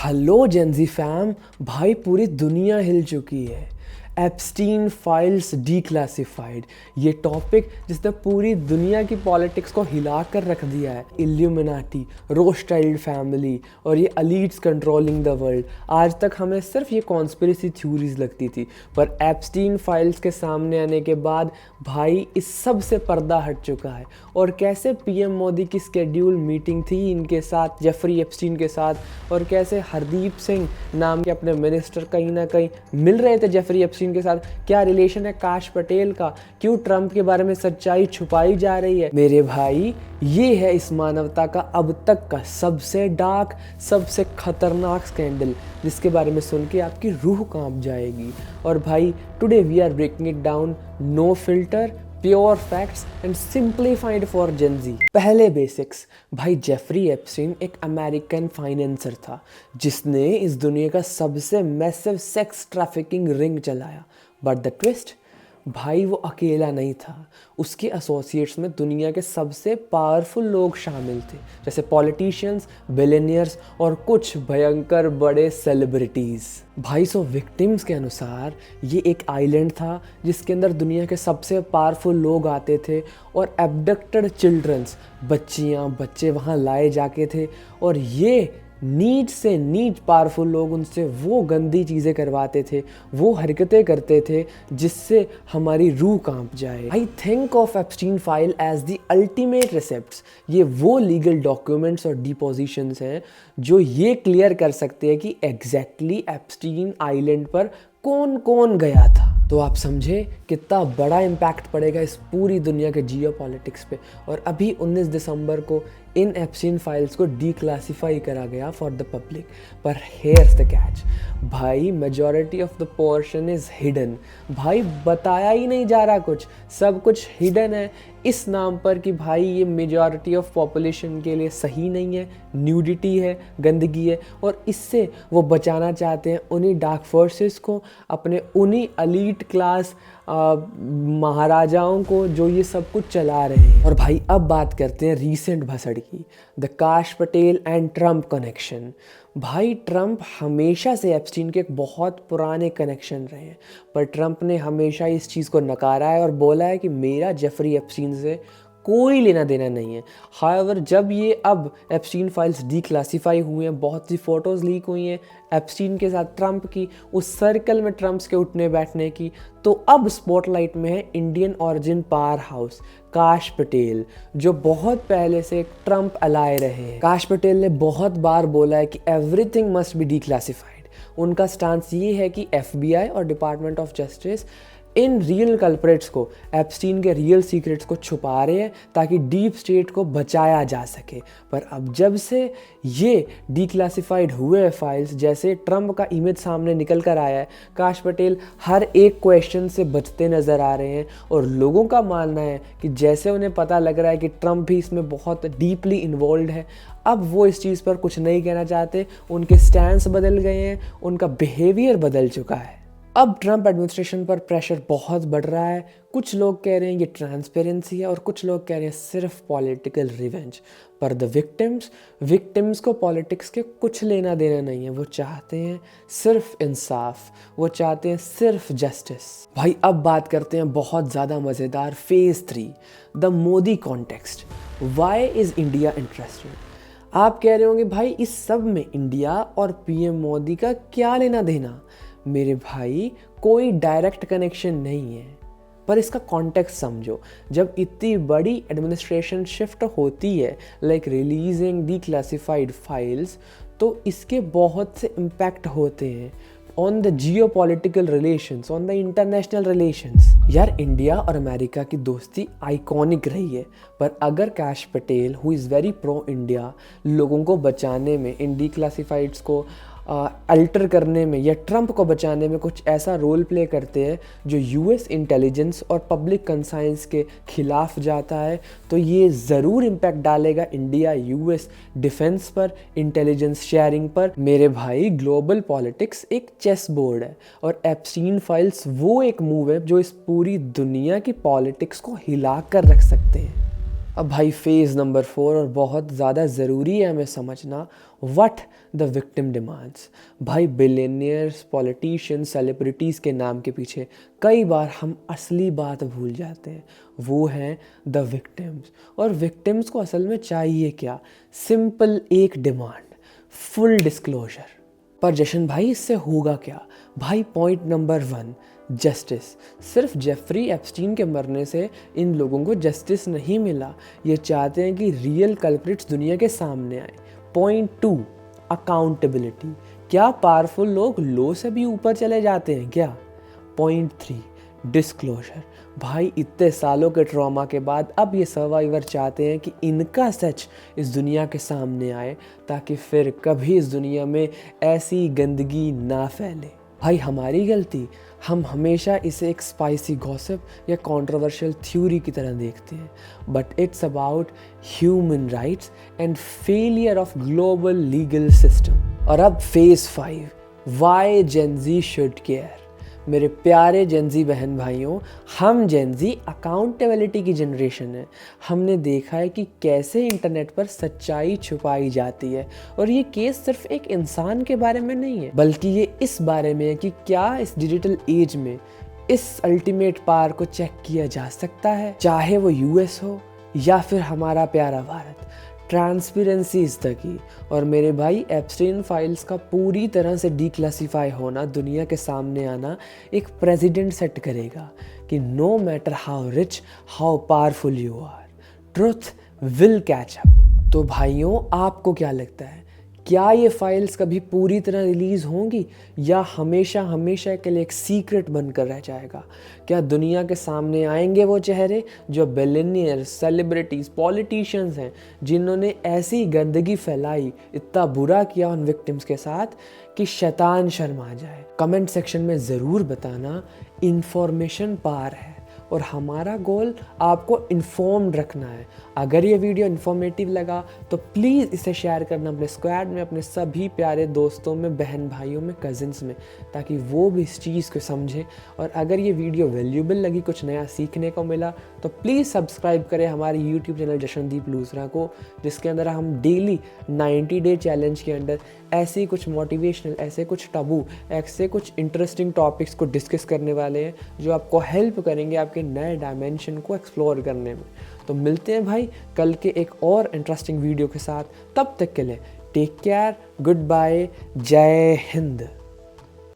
Hello Gen Z fam. भाई पूरी दुनिया हिल चुकी है। एप्स्टीन फाइल्स डीक्लासिफाइड, ये टॉपिक जिसने पूरी दुनिया की पॉलिटिक्स को हिला कर रख दिया है। इल्यूमिनाटी, रोथशाइल्ड फैमिली और ये एलीट्स कंट्रोलिंग द वर्ल्ड। आज तक हमें सिर्फ ये कॉन्स्पिरेसी थ्योरीज लगती थी, पर एप्स्टीन फाइल्स के सामने आने के बाद भाई इस सब से पर्दा हट चुका है। और कैसे पीएम मोदी की स्केड्यूल मीटिंग थी इनके साथ, जेफरी एप्स्टीन के साथ, और कैसे हरदीप सिंह नाम के अपने मिनिस्टर कहीं ना कहीं मिल रहे थे जेफरी एप्स्टीन के साथ। क्या रिलेशन है काश पटेल का, क्यों ट्रंप के बारे में सच्चाई छुपाई जा रही है। मेरे भाई ये है इस मानवता का अब तक का सबसे डार्क, सबसे खतरनाक स्कैंडल, जिसके बारे में सुन के आपकी रूह कांप जाएगी। और भाई today we are breaking it down, no filter, pure facts and simplified for gen Z. पहले बेसिक्स। भाई जेफरी एप्स्टीन एक अमेरिकन फाइनेंसर था जिसने इस दुनिया का सबसे मैसिव सेक्स ट्रैफिकिंग रिंग चलाया। बट द ट्विस्ट, भाई वो अकेला नहीं था, उसके एसोसिएट्स में दुनिया के सबसे पावरफुल लोग शामिल थे, जैसे पॉलिटिशियंस, बिलियनियर्स और कुछ भयंकर बड़े सेलिब्रिटीज़। भाई विक्टिम्स के अनुसार ये एक आइलैंड था जिसके अंदर दुनिया के सबसे पावरफुल लोग आते थे और एब्डक्टेड चिल्ड्रंस, बच्चियाँ बच्चे वहाँ लाए जाके थे, और ये नीच से नीच पावरफुल लोग उनसे वो गंदी चीज़ें करवाते थे, वो हरकतें करते थे जिससे हमारी रूह कांप जाए। I think of Epstein file as the ultimate receipts. ये वो लीगल डॉक्यूमेंट्स और डिपोजिशंस हैं जो ये क्लियर कर सकते हैं कि एग्जैक्टली एप्स्टीन आइलैंड पर कौन कौन गया था। तो आप समझे कितना बड़ा इम्पैक्ट पड़ेगा इस पूरी दुनिया के जियोपॉलिटिक्स पे। और अभी 19 दिसंबर को इन एप्स्टीन फाइल्स को डीक्लासिफाई करा गया फॉर द पब्लिक। पर हेयर्स द कैच, भाई majority of the portion is hidden. भाई बताया ही नहीं जा रहा कुछ, सब कुछ हिडन है इस नाम पर कि भाई ये मेजॉरिटी ऑफ पॉपुलेशन के लिए सही नहीं है, न्यूडिटी है, गंदगी है, और इससे वो बचाना चाहते हैं उन्हीं डार्क फोर्सेस को, अपने उन्हीं एलीट क्लास महाराजाओं को जो ये सब कुछ चला रहे हैं। और भाई अब बात करते हैं रीसेंट भसड़ की, द काश पटेल एंड ट्रंप कनेक्शन। भाई ट्रंप हमेशा से एप्स्टीन के एक बहुत पुराने कनेक्शन रहे हैं, पर ट्रंप ने हमेशा इस चीज़ को नकारा है और बोला है कि मेरा जेफरी एप्स्टीन से कोई लेना देना नहीं है। हाउएवर जब ये अब एप्स्टीन फाइल्स डीक्लासिफाई हुए हैं, बहुत सी फ़ोटोज़ लीक हुई हैं एप्स्टीन के साथ ट्रंप की, उस सर्कल में ट्रंप्स के उठने बैठने की, तो अब स्पॉटलाइट में है इंडियन ऑरिजिन पावर हाउस काश पटेल, जो बहुत पहले से एक ट्रंप अलाय रहे हैं। काश पटेल ने बहुत बार बोला है कि एवरीथिंग मस्ट बी डीक्लासिफाइड। उनका स्टांस ये है कि FBI और department of justice in real culprits को, एप्स्टीन के रियल सीक्रेट्स को छुपा रहे हैं ताकि डीप स्टेट को बचाया जा सके। पर अब जब से ये डीक्लासिफाइड हुए फाइल्स, जैसे ट्रंप का इमेज सामने निकल कर आया है, काश पटेल हर एक क्वेश्चन से बचते नज़र आ रहे हैं। और लोगों का मानना है कि जैसे उन्हें पता लग रहा है कि ट्रंप भी इसमें बहुत डीपली इन्वॉल्व है, अब वो इस चीज़ पर कुछ नहीं कहना चाहते। उनके स्टैंड्स बदल गए हैं, उनका बिहेवियर बदल चुका है। अब ट्रंप एडमिनिस्ट्रेशन पर प्रेशर बहुत बढ़ रहा है। कुछ लोग कह रहे हैं ये ट्रांसपेरेंसी है और कुछ लोग कह रहे हैं सिर्फ पॉलिटिकल रिवेंज। पर द विक्टिम्स को पॉलिटिक्स के कुछ लेना देना नहीं है। वो चाहते हैं सिर्फ इंसाफ, वो चाहते हैं सिर्फ जस्टिस। भाई अब बात करते हैं बहुत ज़्यादा मज़ेदार phase 3, the Modi context. Why is India interested? आप कह रहे होंगे भाई इस सब में इंडिया और पीएम मोदी का क्या लेना देना? मेरे भाई कोई डायरेक्ट कनेक्शन नहीं है, पर इसका कॉन्टेक्स्ट समझो। जब इतनी बड़ी एडमिनिस्ट्रेशन शिफ्ट होती है, लाइक रिलीजिंग डीक्लासिफाइड फाइल्स, तो इसके बहुत से इम्पैक्ट होते हैं on the geopolitical relations, on the international relations. यार इंडिया और अमेरिका की दोस्ती आइकॉनिक रही है, पर अगर काश Patel who is very pro India लोगों को बचाने में, इन डीक्लासिफाइड्स को अल्टर करने में या ट्रंप को बचाने में कुछ ऐसा रोल प्ले करते हैं जो यूएस इंटेलिजेंस और पब्लिक कंसाइंस के खिलाफ जाता है, तो ये ज़रूर इम्पैक्ट डालेगा इंडिया यूएस डिफेंस पर, इंटेलिजेंस शेयरिंग पर। मेरे भाई ग्लोबल पॉलिटिक्स एक चेस बोर्ड है और एप्स्टीन फाइल्स वो एक मूव है जो इस पूरी दुनिया की पॉलिटिक्स को हिला कर रख सकते हैं। अब भाई फेज़ नंबर 4, और बहुत ज़्यादा ज़रूरी है हमें समझना, व्हाट द विक्टिम डिमांड्स। भाई बिलियनियर्स, पॉलिटिशियंस, सेलिब्रिटीज़ के नाम के पीछे कई बार हम असली बात भूल जाते हैं, वो हैं द विक्टिम्स। और विक्टिम्स को असल में चाहिए क्या? सिंपल एक डिमांड, फुल डिस्क्लोजर। पर जशन भाई इससे होगा क्या? भाई पॉइंट नंबर 1, जस्टिस। सिर्फ जेफरी एप्स्टीन के मरने से इन लोगों को जस्टिस नहीं मिला, ये चाहते हैं कि रियल कल्प्रिट्स दुनिया के सामने आए। Point 2, accountability. क्या पावरफुल लोग लॉ से भी ऊपर चले जाते हैं क्या? Point 3, disclosure. भाई इतने सालों के ट्रॉमा के बाद अब ये सर्वाइवर चाहते हैं कि इनका सच इस दुनिया के सामने आए, ताकि फिर कभी इस दुनिया में ऐसी गंदगी ना फैले। भाई हमारी गलती, हम हमेशा इसे एक स्पाइसी गॉसिप या कंट्रोवर्शियल थ्योरी की तरह देखते हैं, but it's about human rights and failure of global legal system. और अब phase 5, why Gen Z should care. मेरे प्यारे जेनजी बहन भाइयों, हम जेनजी अकाउंटेबिलिटी की जनरेशन है। हमने देखा है कि कैसे इंटरनेट पर सच्चाई छुपाई जाती है, और ये केस सिर्फ एक इंसान के बारे में नहीं है, बल्कि ये इस बारे में है कि क्या इस डिजिटल एज में इस अल्टीमेट पावर को चेक किया जा सकता है, चाहे वो यूएस हो या फिर हमारा प्यारा Bharat. Transparency is the key. और मेरे भाई एप्स्टीन फाइल्स का पूरी तरह से डीक्लासीफाई होना, दुनिया के सामने आना, एक प्रेसिडेंट सेट करेगा कि no matter how rich, how powerful you are, truth will catch up. तो भाइयों, आपको क्या लगता है, क्या ये फाइल्स कभी पूरी तरह रिलीज़ होंगी या हमेशा हमेशा के लिए एक सीक्रेट बनकर रह जाएगा? क्या दुनिया के सामने आएंगे वो चेहरे जो बिलियनियर्स, सेलिब्रिटीज़, पॉलिटिशियंस हैं, जिन्होंने ऐसी गंदगी फैलाई, इतना बुरा किया उन विक्टिम्स के साथ कि शैतान शर्मा जाए? कमेंट सेक्शन में ज़रूर बताना। इन्फॉर्मेशन पार है और हमारा गोल आपको इन्फॉर्म्ड रखना है। अगर ये वीडियो इन्फॉर्मेटिव लगा तो प्लीज़ इसे शेयर करना अपने स्क्वाड में, अपने सभी प्यारे दोस्तों में, बहन भाइयों में, कज़िन्स में, ताकि वो भी इस चीज़ को समझें। और अगर ये वीडियो वैल्यूबल लगी, कुछ नया सीखने को मिला, तो प्लीज़ सब्सक्राइब करें हमारे यूट्यूब चैनल जशनदीप लूसरा को, जिसके अंदर हम डेली 90 डे चैलेंज के अंदर ऐसे कुछ मोटिवेशनल, ऐसे कुछ टबू, ऐसे कुछ इंटरेस्टिंग टॉपिक्स को डिस्कस करने वाले हैं, जो आपको हेल्प करेंगे आपके नए डायमेंशन को एक्सप्लोर करने में। तो मिलते हैं भाई कल के एक और इंटरेस्टिंग वीडियो के साथ। तब तक के लिए टेक केयर, गुड बाय, जय हिंद।